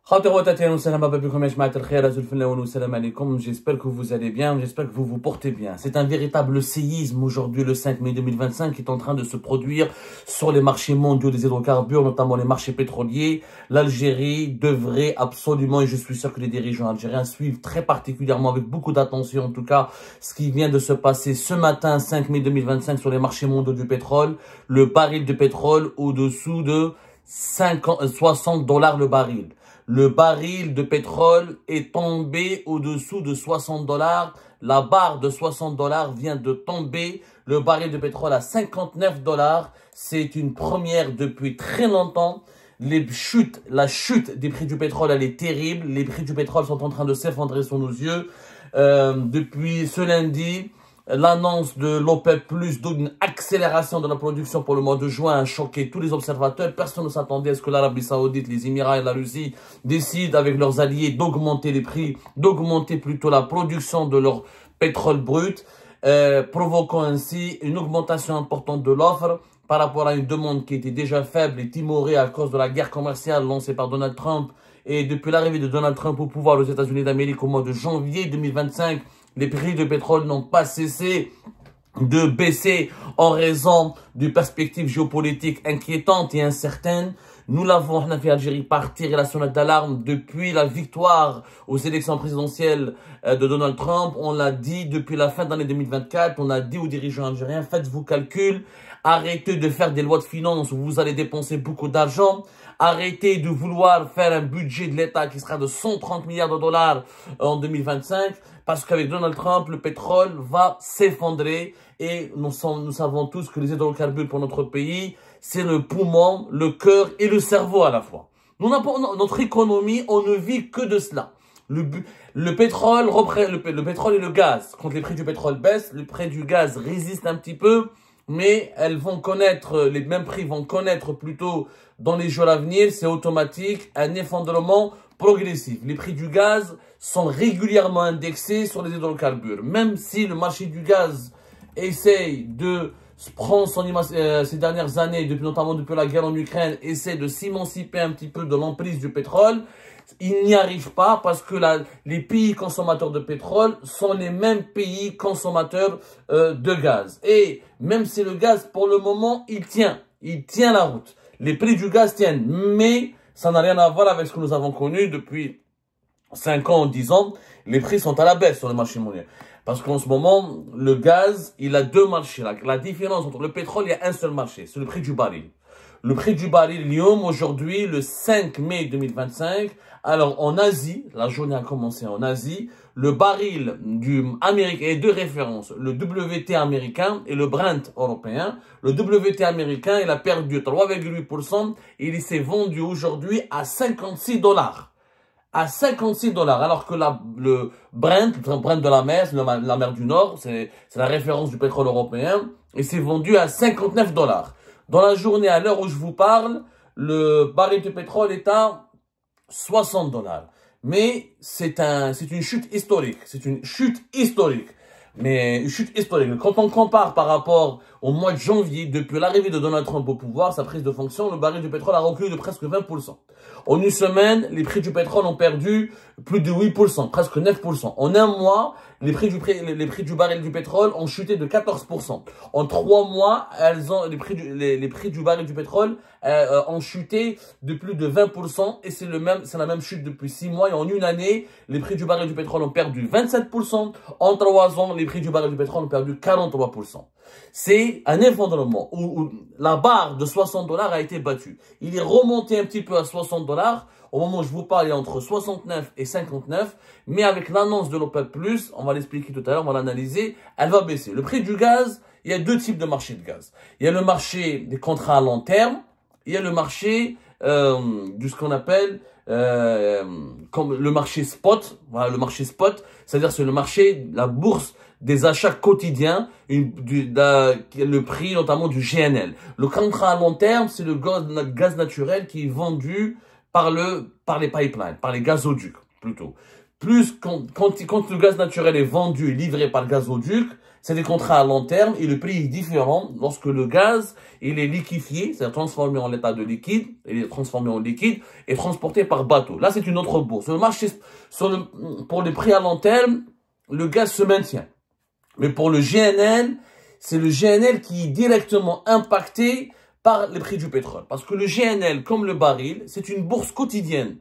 J'espère que vous allez bien, j'espère que vous vous portez bien. C'est un véritable séisme aujourd'hui, le 5 mai 2025, qui est en train de se produire sur les marchés mondiaux des hydrocarbures, notamment les marchés pétroliers. L'Algérie devrait absolument, et je suis sûr que les dirigeants algériens suivent très particulièrement, avec beaucoup d'attention en tout cas, ce qui vient de se passer ce matin, 5 mai 2025, sur les marchés mondiaux du pétrole. Le baril de pétrole au-dessous de 60 dollars le baril. Le baril de pétrole est tombé au-dessous de 60 dollars. La barre de 60 dollars vient de tomber. Le baril de pétrole à 59 dollars. C'est une première depuis très longtemps. La chute des prix du pétrole, elle est terrible. Les prix du pétrole sont en train de s'effondrer sous nos yeux. Depuis ce lundi, l'annonce de l'OPEP+ d'une accélération de la production pour le mois de juin a choqué tous les observateurs. Personne ne s'attendait à ce que l'Arabie Saoudite, les Émirats et la Russie décident avec leurs alliés d'augmenter les prix, d'augmenter plutôt la production de leur pétrole brut, provoquant ainsi une augmentation importante de l'offre par rapport à une demande qui était déjà faible et timorée à cause de la guerre commerciale lancée par Donald Trump. Et depuis l'arrivée de Donald Trump au pouvoir aux États-Unis d'Amérique au mois de janvier 2025, les prix de pétrole n'ont pas cessé de baisser en raison de perspectives géopolitiques inquiétantes et incertaines. Nous l'avons, fait Algérie, par tirer la sonnette d'alarme depuis la victoire aux élections présidentielles de Donald Trump. On l'a dit depuis la fin de l'année 2024, on a dit aux dirigeants algériens, faites vos calculs, arrêtez de faire des lois de finances où vous allez dépenser beaucoup d'argent. Arrêtez de vouloir faire un budget de l'État qui sera de 130 milliards de dollars en 2025, parce qu'avec Donald Trump, le pétrole va s'effondrer et nous savons tous que les hydrocarbures pour notre pays, c'est le poumon, le cœur et le cerveau à la fois. Notre économie, on ne vit que de cela. Le pétrole et le gaz. Quand les prix du pétrole baissent, le prix du gaz résiste un petit peu, mais les mêmes prix vont connaître plutôt dans les jours à venir, c'est automatique, un effondrement progressif. Les prix du gaz sont régulièrement indexés sur les hydrocarbures. Même si le marché du gaz essaye de prendre son image ces dernières années, notamment depuis la guerre en Ukraine, essaie de s'émanciper un petit peu de l'emprise du pétrole, il n'y arrive pas parce que les pays consommateurs de pétrole sont les mêmes pays consommateurs de gaz. Et même si le gaz, pour le moment, il tient la route. Les prix du gaz tiennent, mais ça n'a rien à voir avec ce que nous avons connu depuis 5 ans, 10 ans. Les prix sont à la baisse sur le marché mondial. Parce qu'en ce moment, le gaz, il a deux marchés. La différence entre le pétrole, il y a un seul marché, c'est le prix du baril. Le prix du baril Lyon, aujourd'hui, le 5 mai 2025. Alors, en Asie, la journée a commencé en Asie, le baril américain est de référence, le WT américain et le Brent européen. Le WT américain, il a perdu 3,8% et il s'est vendu aujourd'hui à 56 dollars. À 56 dollars, alors que le Brent de la mer, c'est la mer du Nord, c'est la référence du pétrole européen, et c'est vendu à 59 dollars. Dans la journée, à l'heure où je vous parle, le baril de pétrole est à 60 dollars. Mais c'est une chute historique. C'est une chute historique. Mais une chute historique. Quand on compare par rapport au mois de janvier, depuis l'arrivée de Donald Trump au pouvoir, sa prise de fonction, le baril du pétrole a reculé de presque 20%. En une semaine, les prix du pétrole ont perdu plus de 8%, presque 9%. En un mois, les prix du baril du pétrole ont chuté de 14%. En 3 mois, les prix du baril du pétrole ont chuté de plus de 20%, et c'est la même chute depuis 6 mois. Et en une année, les prix du baril du pétrole ont perdu 27%. En 3 ans, les prix du baril du pétrole ont perdu 43%. C'est un effondrement où la barre de 60 dollars a été battue. Il est remonté un petit peu à 60 dollars. Au moment où je vous parle, il est entre 69 et 59. Mais avec l'annonce de l'OPEP+, on va l'expliquer tout à l'heure, on va l'analyser, elle va baisser. Le prix du gaz, il y a deux types de marché de gaz. Il y a le marché des contrats à long terme. Il y a le marché de ce qu'on appelle comme le marché spot. Voilà, le marché spot, c'est-à-dire c'est le marché, la bourse des achats quotidiens, le prix notamment du GNL. Le contrat à long terme, c'est le gaz naturel qui est vendu par les pipelines, par les gazoducs plutôt. Quand le gaz naturel est vendu et livré par le gazoduc, c'est des contrats à long terme et le prix est différent lorsque le gaz, il est liquéfié, c'est-à-dire transformé en l'état de liquide, il est transformé en liquide et transporté par bateau. Là, c'est une autre bourse. Sur le marché, pour les prix à long terme, le gaz se maintient. Mais pour le GNL, c'est le GNL qui est directement impacté par les prix du pétrole. Parce que le GNL, comme le baril, c'est une bourse quotidienne.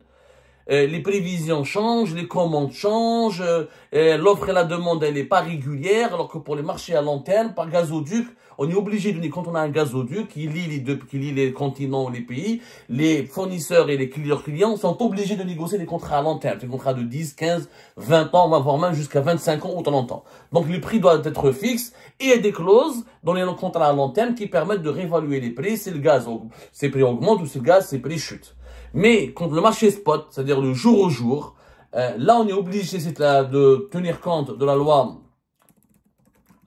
Les prévisions changent, les commandes changent, l'offre et la demande, elle n'est pas régulière, alors que pour les marchés à long terme, par gazoduc, on est obligé de, quand on a un gazoduc qui lie les continents ou les pays, les fournisseurs et leurs clients sont obligés de négocier des contrats à long terme, des contrats de 10, 15, 20 ans, voire même jusqu'à 25 ans, autant longtemps. Donc le prix doit être fixe et il y a des clauses dans les contrats à long terme qui permettent de réévaluer les prix si le gaz, ses prix augmentent ou si le gaz, ses prix chutent. Mais quand le marché spot, c'est-à-dire le jour au jour, là on est obligé de tenir compte de la loi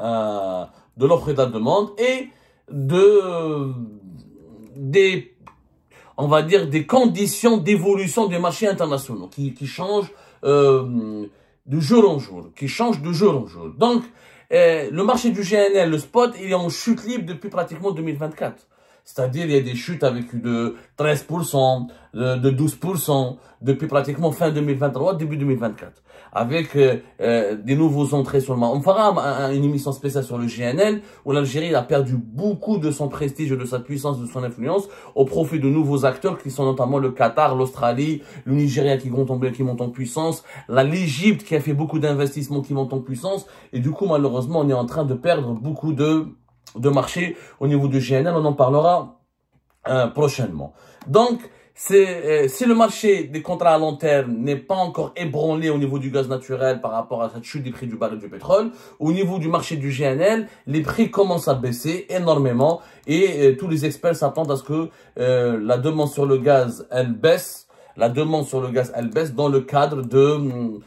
de l'offre et de la demande et on va dire des conditions d'évolution des marchés internationaux qui changent de jour en jour, Donc le marché du GNL, le spot, il est en chute libre depuis pratiquement 2024. C'est-à-dire, il y a des chutes avec de 13%, de 12%, depuis pratiquement fin 2023, début 2024. Avec des nouveaux entrées sur le marché. On fera une émission spéciale sur le GNL, où l'Algérie a perdu beaucoup de son prestige, de sa puissance, de son influence, au profit de nouveaux acteurs qui sont notamment le Qatar, l'Australie, le Nigeria qui monte en puissance, l'Égypte qui a fait beaucoup d'investissements qui montent en puissance. Et du coup, malheureusement, on est en train de perdre beaucoup de marché au niveau du GNL, on en parlera prochainement. Donc, si le marché des contrats à long terme n'est pas encore ébranlé au niveau du gaz naturel par rapport à cette chute des prix du baril du pétrole, au niveau du marché du GNL, les prix commencent à baisser énormément et tous les experts s'attendent à ce que la demande sur le gaz, elle baisse. La demande sur le gaz, elle baisse dans le cadre de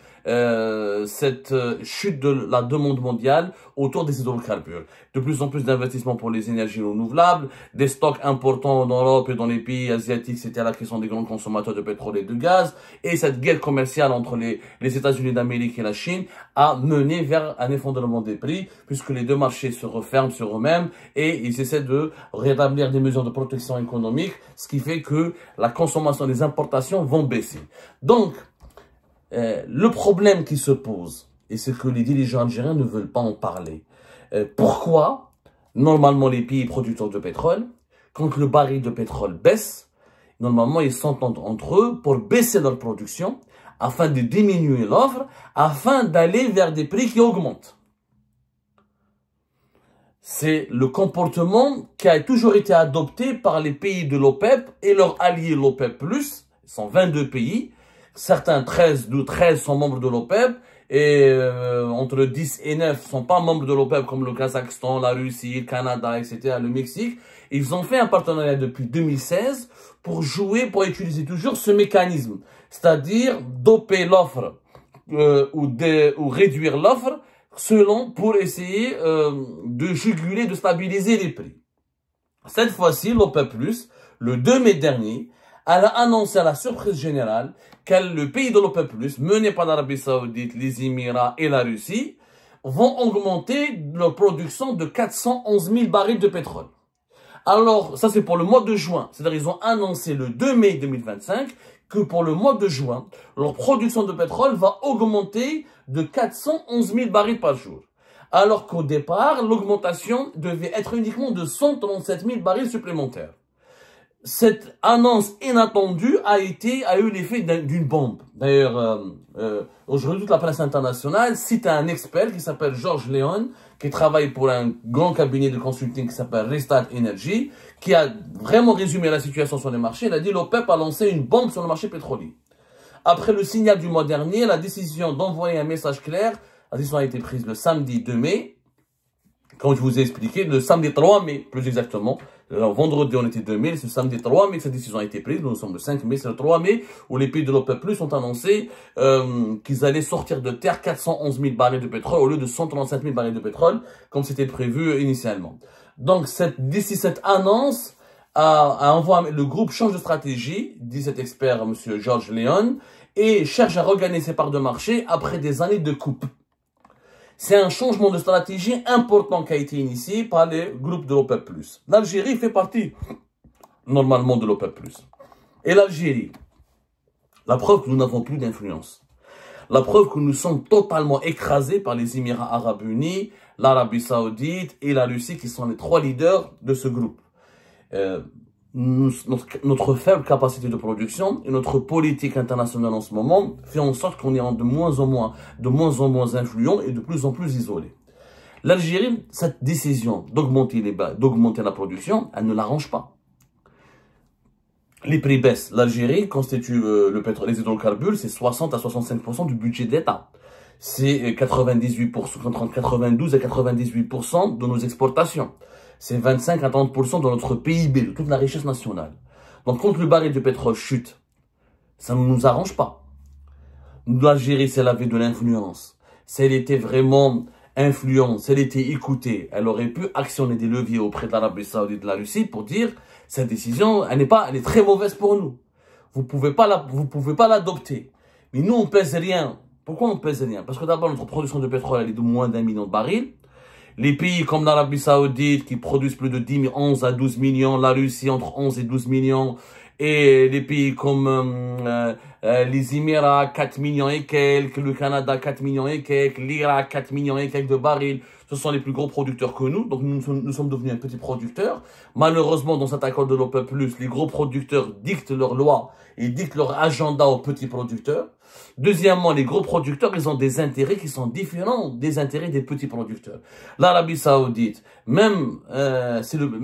cette chute de la demande mondiale autour des hydrocarbures. De plus en plus d'investissements pour les énergies renouvelables, des stocks importants en Europe et dans les pays asiatiques, etc., qui sont des grands consommateurs de pétrole et de gaz, et cette guerre commerciale entre les États-Unis d'Amérique et la Chine a mené vers un effondrement des prix, puisque les deux marchés se referment sur eux-mêmes et ils essaient de rétablir des mesures de protection économique, ce qui fait que la consommation des importations vont baisser. Donc, le problème qui se pose, et c'est que les dirigeants algériens ne veulent pas en parler. Pourquoi, normalement, les pays producteurs de pétrole, quand le baril de pétrole baisse, normalement, ils s'entendent entre eux pour baisser leur production, afin de diminuer l'offre, afin d'aller vers des prix qui augmentent. C'est le comportement qui a toujours été adopté par les pays de l'OPEP et leurs alliés l'OPEP+, ils sont 22 pays, certains 13 sont membres de l'OPEP et entre 10 et 9 sont pas membres de l'OPEP comme le Kazakhstan, la Russie, le Canada, etc., le Mexique. Ils ont fait un partenariat depuis 2016 pour utiliser toujours ce mécanisme, c'est-à-dire doper l'offre ou réduire l'offre pour essayer de juguler, de stabiliser les prix. Cette fois-ci, l'OPEP+, le 2 mai dernier, elle a annoncé à la surprise générale que le pays de l'OPEP+, mené par l'Arabie Saoudite, les Émirats et la Russie, vont augmenter leur production de 411 000 barils de pétrole. Alors, ça c'est pour le mois de juin. C'est-à-dire ils ont annoncé le 2 mai 2025 que pour le mois de juin, leur production de pétrole va augmenter de 411 000 barils par jour. Alors qu'au départ, l'augmentation devait être uniquement de 137 000 barils supplémentaires. Cette annonce inattendue a eu l'effet d'une bombe. D'ailleurs, aujourd'hui, toute la presse internationale cite un expert qui s'appelle Georges Léon, qui travaille pour un grand cabinet de consulting qui s'appelle Restart Energy, qui a vraiment résumé la situation sur les marchés. Il a dit l'OPEP a lancé une bombe sur le marché pétrolier. Après le signal du mois dernier, la décision d'envoyer un message clair, la décision a été prise le samedi 2 mai, comme je vous ai expliqué, le samedi 3 mai, plus exactement. Vendredi, on était 2 mai, c'est le samedi 3 mai que cette décision a été prise. Nous sommes le 5 mai, c'est le 3 mai, où les pays de l'OPEP+ ont annoncé qu'ils allaient sortir de terre 411 000 barils de pétrole au lieu de 137 000 barils de pétrole, comme c'était prévu initialement. Donc, d'ici cette annonce, le groupe change de stratégie, dit cet expert, monsieur Georges Léon, et cherche à regagner ses parts de marché après des années de coupe. C'est un changement de stratégie important qui a été initié par les groupes de l'OPEP+. L'Algérie fait partie, normalement, de l'OPEP+. Et l'Algérie, la preuve que nous n'avons plus d'influence. La preuve que nous sommes totalement écrasés par les Émirats Arabes Unis, l'Arabie Saoudite et la Russie qui sont les trois leaders de ce groupe. Notre faible capacité de production et notre politique internationale en ce moment fait en sorte qu'on est de moins en moins influent et de plus en plus isolé. L'Algérie, cette décision d'augmenter la production, elle ne l'arrange pas. Les prix baissent. L'Algérie constitue le pétrole, les hydrocarbures, c'est 60 à 65% du budget d'État. C'est 98%, entre 92 et 98% de nos exportations. C'est 25 à 30% de notre PIB, de toute la richesse nationale. Donc, quand le baril de pétrole chute, ça ne nous arrange pas. L'Algérie, si elle avait de l'influence, si elle était vraiment influente, si elle était écoutée, elle aurait pu actionner des leviers auprès de l'Arabie Saoudite et de la Russie pour dire, cette décision, elle est très mauvaise pour nous. Vous pouvez pas l'adopter. Mais nous, on pèse rien. Pourquoi on pèse rien? Parce que d'abord, notre production de pétrole, elle est de moins d'1 million de barils. Les pays comme l'Arabie Saoudite qui produisent plus de 11 à 12 millions, la Russie entre 11 et 12 millions, et les pays comme les Émirats, 4 millions et quelques, le Canada, 4 millions et quelques, l'Irak, 4 millions et quelques de barils. Ce sont les plus gros producteurs que nous, donc nous sommes devenus un petit producteur. Malheureusement, dans cet accord de l'OPEP+, les gros producteurs dictent leurs lois et dictent leur agenda aux petits producteurs. Deuxièmement, les gros producteurs, ils ont des intérêts qui sont différents des intérêts des petits producteurs. L'Arabie Saoudite, même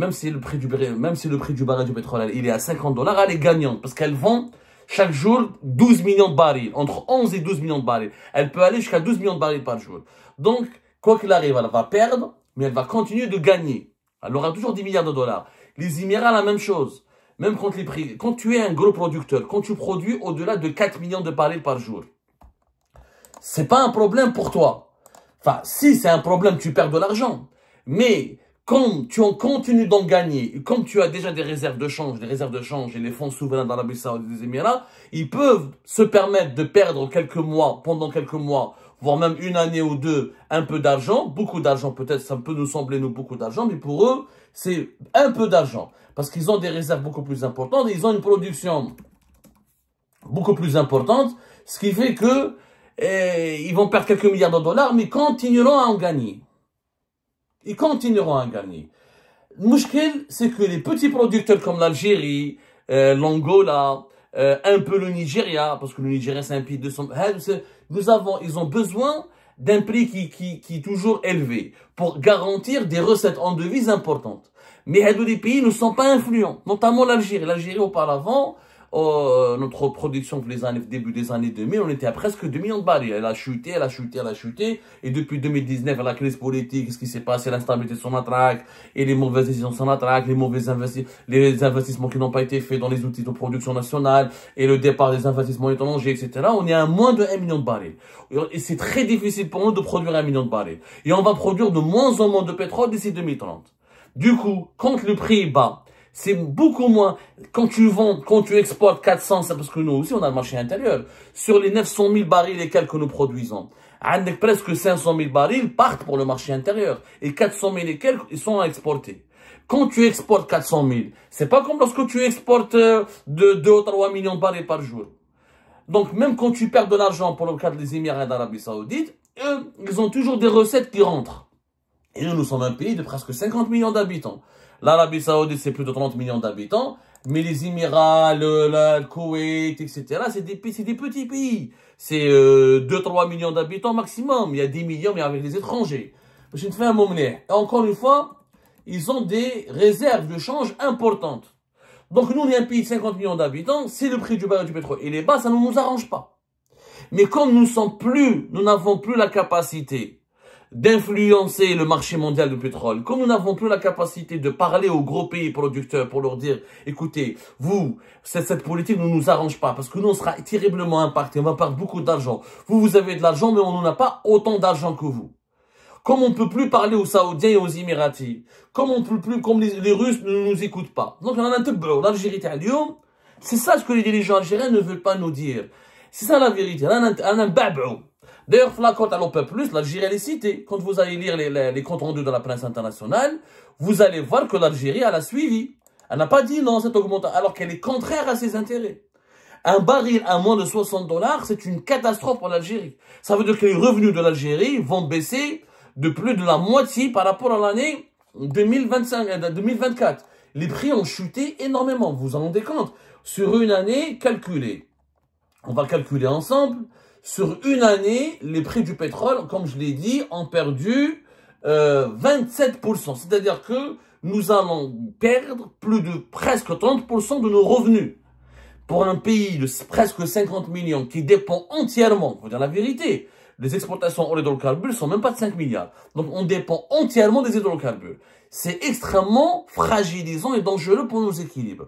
si le prix du baril du pétrole, il est à 50 $, elle est gagnante parce qu'elle vend chaque jour 12 millions de barils, entre 11 et 12 millions de barils. Elle peut aller jusqu'à 12 millions de barils par jour. Donc, quoi qu'il arrive, elle va perdre, mais elle va continuer de gagner. Elle aura toujours 10 milliards de dollars. Les Émirats, la même chose. Même quand tu es un gros producteur, quand tu produis au-delà de 4 millions de barils par jour, c'est pas un problème pour toi. Enfin, si c'est un problème, tu perds de l'argent. Mais quand tu continues d'en gagner, comme tu as déjà des réserves de change, et les fonds souverains d'Arabie Saoudite et des Émirats, ils peuvent se permettre de perdre pendant quelques mois, voire même une année ou deux, un peu d'argent. Beaucoup d'argent, peut-être, ça peut nous sembler beaucoup d'argent, mais pour eux, c'est un peu d'argent. Parce qu'ils ont des réserves beaucoup plus importantes et ils ont une production beaucoup plus importante, ce qui fait que ils vont perdre quelques milliards de dollars, mais continueront à en gagner. Ils continueront à gagner. Le mouchkil, c'est que les petits producteurs comme l'Algérie, l'Angola, un peu le Nigeria, parce que le Nigeria c'est un pays de son... ils ont besoin d'un prix qui est toujours élevé pour garantir des recettes en devises importantes. Mais les pays ne sont pas influents, notamment l'Algérie. L'Algérie auparavant, notre production pour début des années 2000, on était à presque 2 millions de barils. Elle a chuté. Et depuis 2019, la crise politique, ce qui s'est passé, l'instabilité de son matraque, et les mauvaises décisions de son matraque, les investissements qui n'ont pas été faits dans les outils de production nationale, et le départ des investissements étrangers, etc. On est à moins de 1 million de barils. Et c'est très difficile pour nous de produire 1 million de barils. Et on va produire de moins en moins de pétrole d'ici 2030. Du coup, quand le prix est bas, c'est beaucoup moins. Quand tu exportes 400, c'est parce que nous aussi, on a le marché intérieur. Sur les 900 000 barils et quelques que nous produisons, presque 500 000 barils partent pour le marché intérieur. Et 400 000 et quelques, ils sont à exporter. Quand tu exportes 400 000, c'est pas comme lorsque tu exportes de 2 ou 3 millions de barils par jour. Donc, même quand tu perds de l'argent pour le cas des Émirats d'Arabie Saoudite, eux, ils ont toujours des recettes qui rentrent. Et nous sommes un pays de presque 50 millions d'habitants. L'Arabie Saoudite, c'est plus de 30 millions d'habitants. Mais les Émirats, le Koweït, etc., c'est des petits pays. C'est 2-3 millions d'habitants maximum. Il y a 10 millions, mais avec les étrangers. Je ne fais un mot mené. Et encore une fois, ils ont des réserves de change importantes. Donc nous, on est un pays de 50 millions d'habitants. Si le prix du baril du pétrole il est bas, ça ne nous arrange pas. Mais comme nous n'avons plus la capacité d'influencer le marché mondial du pétrole, comme nous n'avons plus la capacité de parler aux gros pays producteurs pour leur dire, écoutez, vous, cette politique ne nous arrange pas, parce que nous, on sera terriblement impactés, on va perdre beaucoup d'argent. Vous avez de l'argent, mais on n'en a pas autant d'argent que vous. Comme on ne peut plus parler aux Saoudiens et aux Émiratis, comme les Russes ne nous écoutent pas. Donc, on a un peu l'Algérie, c'est ça ce que les dirigeants algériens ne veulent pas nous dire. C'est ça la vérité. D'ailleurs, la cote à l'OPEP+, l'Algérie, elle est citée. Quand vous allez lire les comptes rendus de la presse internationale, vous allez voir que l'Algérie, elle a suivi. Elle n'a pas dit non, cette augmentation, alors qu'elle est contraire à ses intérêts. Un baril à moins de 60 $, c'est une catastrophe pour l'Algérie. Ça veut dire que les revenus de l'Algérie vont baisser de plus de la moitié par rapport à l'année 2024. Les prix ont chuté énormément, vous vous en rendez compte. Sur une année, calculée. On va calculer ensemble. Sur une année, les prix du pétrole, comme je l'ai dit, ont perdu 27%. C'est-à-dire que nous allons perdre plus de presque 30% de nos revenus. Pour un pays de presque 50 millions qui dépend entièrement, il faut dire la vérité, les exportations hors hydrocarbures sont même pas de 5 milliards. Donc on dépend entièrement des hydrocarbures. C'est extrêmement fragilisant et dangereux pour nos équilibres.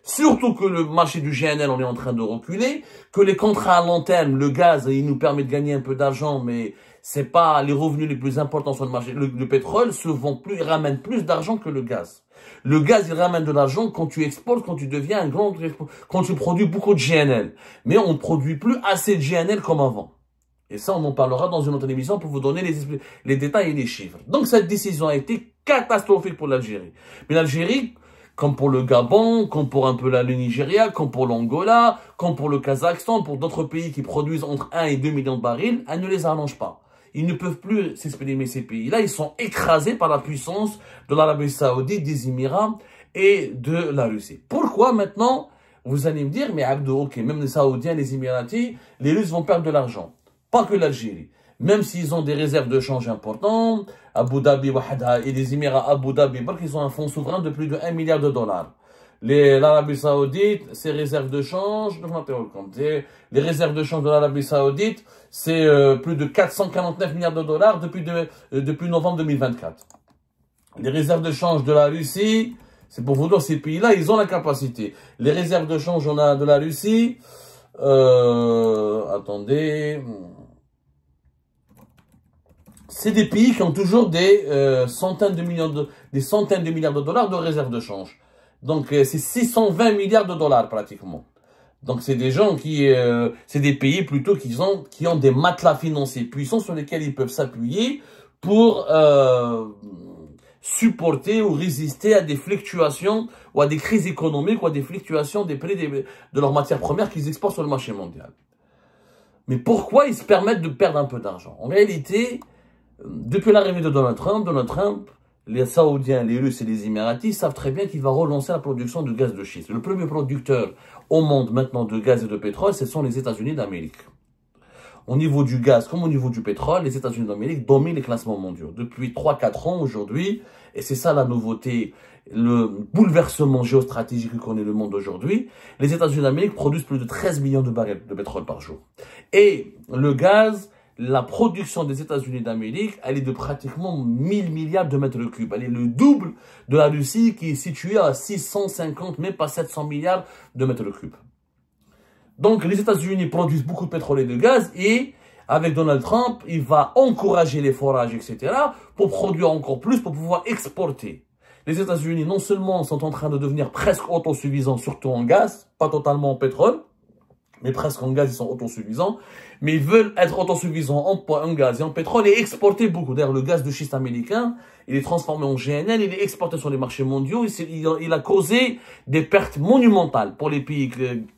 Surtout que le marché du GNL, on est en train de reculer, que les contrats à long terme, le gaz, il nous permet de gagner un peu d'argent, mais c'est pas les revenus les plus importants sur le marché. Le pétrole se vend plus, il ramène plus d'argent que le gaz. Le gaz, il ramène de l'argent quand tu exportes, quand tu deviens un grand, quand tu produis beaucoup de GNL. Mais on ne produit plus assez de GNL comme avant. Et ça, on en parlera dans une autre émission pour vous donner les détails et les chiffres. Donc, cette décision a été catastrophique pour l'Algérie. Mais l'Algérie, comme pour le Gabon, comme pour un peu le Nigeria, comme pour l'Angola, comme pour le Kazakhstan, pour d'autres pays qui produisent entre 1 et 2 millions de barils, elle ne les arrange pas. Ils ne peuvent plus s'exprimer ces pays-là. Ils sont écrasés par la puissance de l'Arabie Saoudite, des Émirats et de la Russie. Pourquoi maintenant, vous allez me dire, mais Abdou, ok, même les Saoudiens, les Émiratis, les Russes vont perdre de l'argent. Pas que l'Algérie. Même s'ils ont des réserves de change importantes, Abu Dhabi et les Émirats Abu Dhabi, ils ont un fonds souverain de plus de 1 milliard de dollars. L'Arabie Saoudite, ses réserves de change, les réserves de change de l'Arabie Saoudite, c'est plus de 449 milliards de dollars depuis novembre 2024. Les réserves de change de la Russie, c'est pour vous dire, ces pays-là, ils ont la capacité. Les réserves de change de la Russie, attendez, c'est des pays qui ont toujours des centaines de milliards de dollars de réserves de change. Donc, c'est 620 milliards de dollars pratiquement. Donc, c'est des gens c'est des pays plutôt qui ont des matelas financiers puissants sur lesquels ils peuvent s'appuyer pour supporter ou résister à des fluctuations ou à des crises économiques ou à des fluctuations des prix de leurs matières premières qu'ils exportent sur le marché mondial. Mais pourquoi ils se permettent de perdre un peu d'argent? En réalité, depuis l'arrivée de Donald Trump, les Saoudiens, les Russes et les Émiratis savent très bien qu'il va relancer la production de gaz de schiste. Le premier producteur au monde maintenant de gaz et de pétrole, ce sont les États-Unis d'Amérique. Au niveau du gaz comme au niveau du pétrole, les États-Unis d'Amérique dominent les classements mondiaux depuis 3-4 ans aujourd'hui. Et c'est ça la nouveauté, le bouleversement géostratégique que connaît le monde aujourd'hui. Les États-Unis d'Amérique produisent plus de 13 millions de barils de pétrole par jour. Et le gaz, la production des États-Unis d'Amérique, elle est de pratiquement 1000 milliards de mètres cubes. Elle est le double de la Russie qui est située à 650, même pas 700 milliards de mètres cubes. Donc les États-Unis produisent beaucoup de pétrole et de gaz et avec Donald Trump, il va encourager les forages, etc. pour produire encore plus, pour pouvoir exporter. Les États-Unis non seulement sont en train de devenir presque autosuffisants, surtout en gaz, pas totalement en pétrole, mais presque en gaz, ils sont autosuffisants. Mais ils veulent être autosuffisants en gaz et en pétrole et exporter beaucoup. D'ailleurs, le gaz de schiste américain, il est transformé en GNL, il est exporté sur les marchés mondiaux. Il a causé des pertes monumentales pour les pays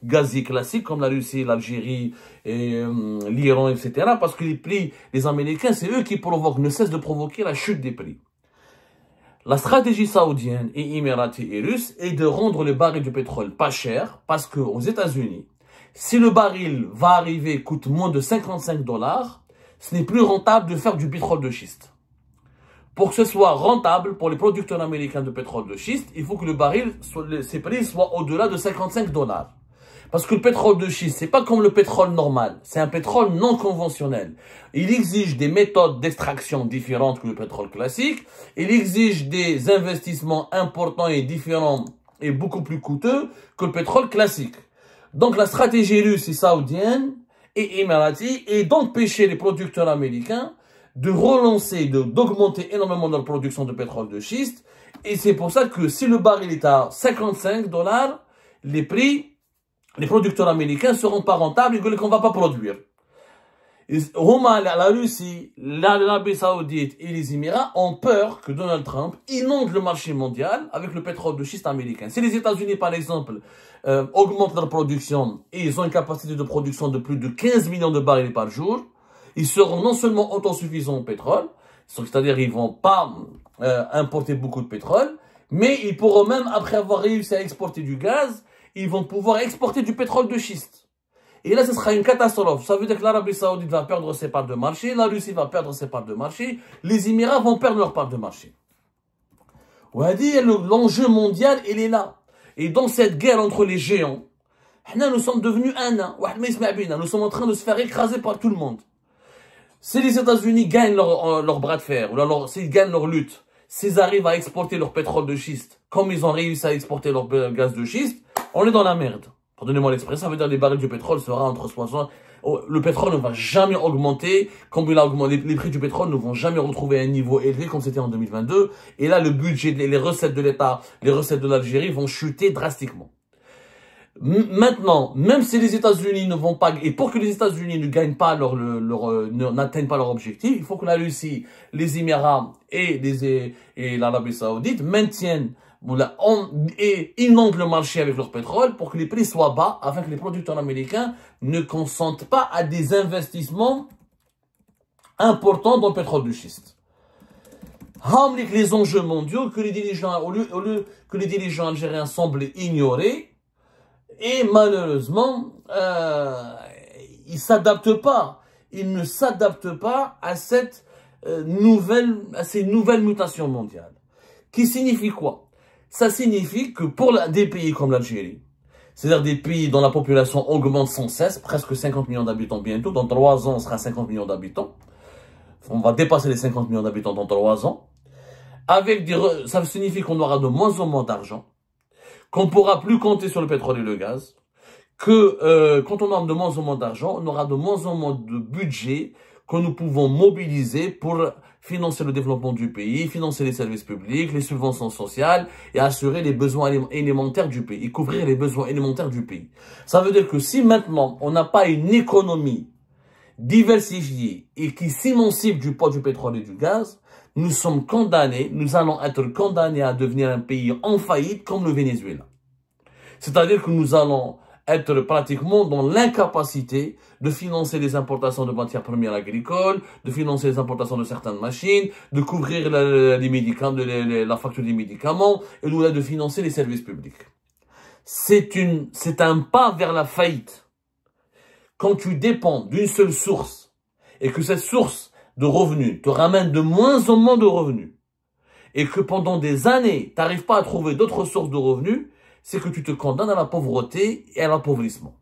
gaziers classiques comme la Russie, l'Algérie, l'Iran, etc. Parce que les prix des Américains, c'est eux qui ne cessent de provoquer la chute des prix. La stratégie saoudienne et émiratie et russe est de rendre le baril de pétrole pas cher parce qu'aux États-Unis, si le baril va arriver, coûte moins de 55 $, ce n'est plus rentable de faire du pétrole de schiste. Pour que ce soit rentable pour les producteurs américains de pétrole de schiste, il faut que le baril, ses prix soient au-delà de 55 $. Parce que le pétrole de schiste, c'est pas comme le pétrole normal. C'est un pétrole non conventionnel. Il exige des méthodes d'extraction différentes que le pétrole classique. Il exige des investissements importants et différents et beaucoup plus coûteux que le pétrole classique. Donc la stratégie russe et saoudienne et émiratie est d'empêcher les producteurs américains de relancer, d'augmenter énormément leur production de pétrole de schiste. Et c'est pour ça que si le baril est à 55 $, les producteurs américains seront pas rentables et qu'on ne va pas produire. La Russie, l'Arabie Saoudite et les Émirats ont peur que Donald Trump inonde le marché mondial avec le pétrole de schiste américain. Si les États-Unis, par exemple, augmentent leur production et ils ont une capacité de production de plus de 15 millions de barils par jour, ils seront non seulement autosuffisants en pétrole, c'est-à-dire ils vont pas importer beaucoup de pétrole, mais ils pourront même, après avoir réussi à exporter du gaz, ils vont pouvoir exporter du pétrole de schiste. Et là, ce sera une catastrophe. Ça veut dire que l'Arabie Saoudite va perdre ses parts de marché, la Russie va perdre ses parts de marché, les Émirats vont perdre leurs parts de marché. On va dire, l'enjeu mondial, il est là. Et dans cette guerre entre les géants, nous sommes devenus un nain. Nous sommes en train de se faire écraser par tout le monde. Si les États-Unis gagnent leur bras de fer, ou alors s'ils gagnent leur lutte, s'ils arrivent à exporter leur pétrole de schiste, comme ils ont réussi à exporter leur gaz de schiste, on est dans la merde. Pardonnez-moi l'expression, ça veut dire que les barils du pétrole sera entre 60... Le pétrole ne va jamais augmenter, comme il a augmenté, les prix du pétrole ne vont jamais retrouver un niveau élevé comme c'était en 2022. Et là, le budget, les recettes de l'État, les recettes de l'Algérie vont chuter drastiquement. Maintenant, même si les États-Unis ne vont pas, et pour que les États-Unis ne gagnent pas n'atteignent pas leur objectif, il faut que la Russie, les Émirats et l'Arabie Saoudite maintiennent et inondent le marché avec leur pétrole pour que les prix soient bas, afin que les producteurs américains ne consentent pas à des investissements importants dans le pétrole de schiste. Les enjeux mondiaux que les dirigeants, au lieu que les dirigeants algériens semblent ignorer, et malheureusement, ils s'adaptent pas. Ils ne s'adaptent pas à ces nouvelles mutations mondiales. Qui signifie quoi? Ça signifie que pour des pays comme l'Algérie, c'est-à-dire des pays dont la population augmente sans cesse, presque 50 millions d'habitants bientôt, dans 3 ans on sera 50 millions d'habitants, on va dépasser les 50 millions d'habitants dans 3 ans, ça signifie qu'on aura de moins en moins d'argent, qu'on ne pourra plus compter sur le pétrole et le gaz, que quand on aura de moins en moins d'argent, on aura de moins en moins de budget que nous pouvons mobiliser pour financer le développement du pays, financer les services publics, les subventions sociales et assurer les besoins élémentaires du pays, et couvrir les besoins élémentaires du pays. Ça veut dire que si maintenant on n'a pas une économie diversifiée et qui s'émancipe du poids du pétrole et du gaz, nous sommes condamnés, nous allons être condamnés à devenir un pays en faillite comme le Venezuela. C'est-à-dire que nous allons être pratiquement dans l'incapacité de financer les importations de matières premières agricoles, de financer les importations de certaines machines, de couvrir les médicaments, la facture des médicaments, et de financer les services publics. C'est un pas vers la faillite. Quand tu dépends d'une seule source, et que cette source de revenus te ramène de moins en moins de revenus, et que pendant des années, tu n'arrives pas à trouver d'autres sources de revenus, c'est que tu te condamnes à la pauvreté et à l'appauvrissement.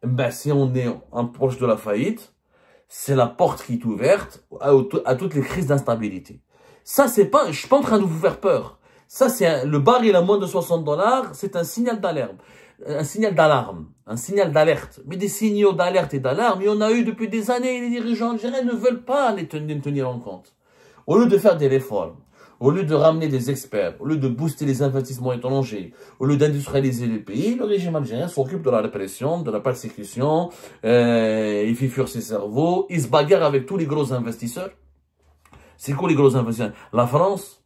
Ben, si on est proche de la faillite, c'est la porte qui est ouverte à toutes les crises d'instabilité. Ça, je suis pas en train de vous faire peur. Ça, le baril à moins de $60, c'est un signal d'alarme. Un signal d'alarme, un signal d'alerte. Mais des signaux d'alerte et d'alarme, il y en a eu depuis des années et les dirigeants algériens ne veulent pas les tenir en compte. Au lieu de faire des réformes, au lieu de ramener des experts, au lieu de booster les investissements étrangers, au lieu d'industrialiser les pays, le régime algérien s'occupe de la répression, de la persécution, il fait fuir ses cerveaux, il se bagarre avec tous les gros investisseurs. C'est quoi les gros investisseurs? La France,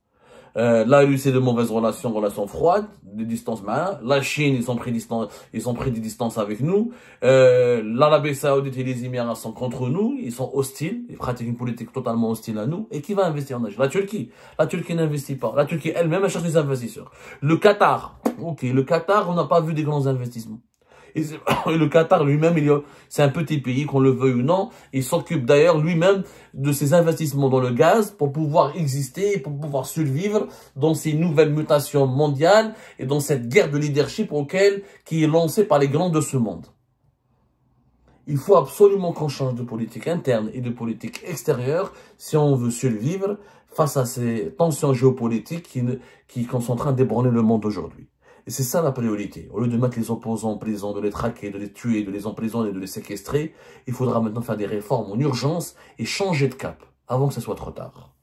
la Russie de mauvaises relations froides, de distance malin. La Chine, ils ont pris des distances avec nous. L'Arabie Saoudite et les Émirats sont contre nous, ils sont hostiles, ils pratiquent une politique totalement hostile à nous. Et qui va investir en Algérie? La Turquie. La Turquie n'investit pas. La Turquie elle-même, elle cherche des investisseurs. Le Qatar. Ok, le Qatar, on n'a pas vu des grands investissements. Et le Qatar lui-même, c'est un petit pays, qu'on le veuille ou non. Il s'occupe d'ailleurs lui-même de ses investissements dans le gaz pour pouvoir exister, pour pouvoir survivre dans ces nouvelles mutations mondiales et dans cette guerre de leadership qui est lancée par les grands de ce monde. Il faut absolument qu'on change de politique interne et de politique extérieure si on veut survivre face à ces tensions géopolitiques qui sont en train d'ébranler le monde aujourd'hui. Et c'est ça la priorité. Au lieu de mettre les opposants en prison, de les traquer, de les tuer, de les emprisonner, de les séquestrer, il faudra maintenant faire des réformes en urgence et changer de cap avant que ce soit trop tard.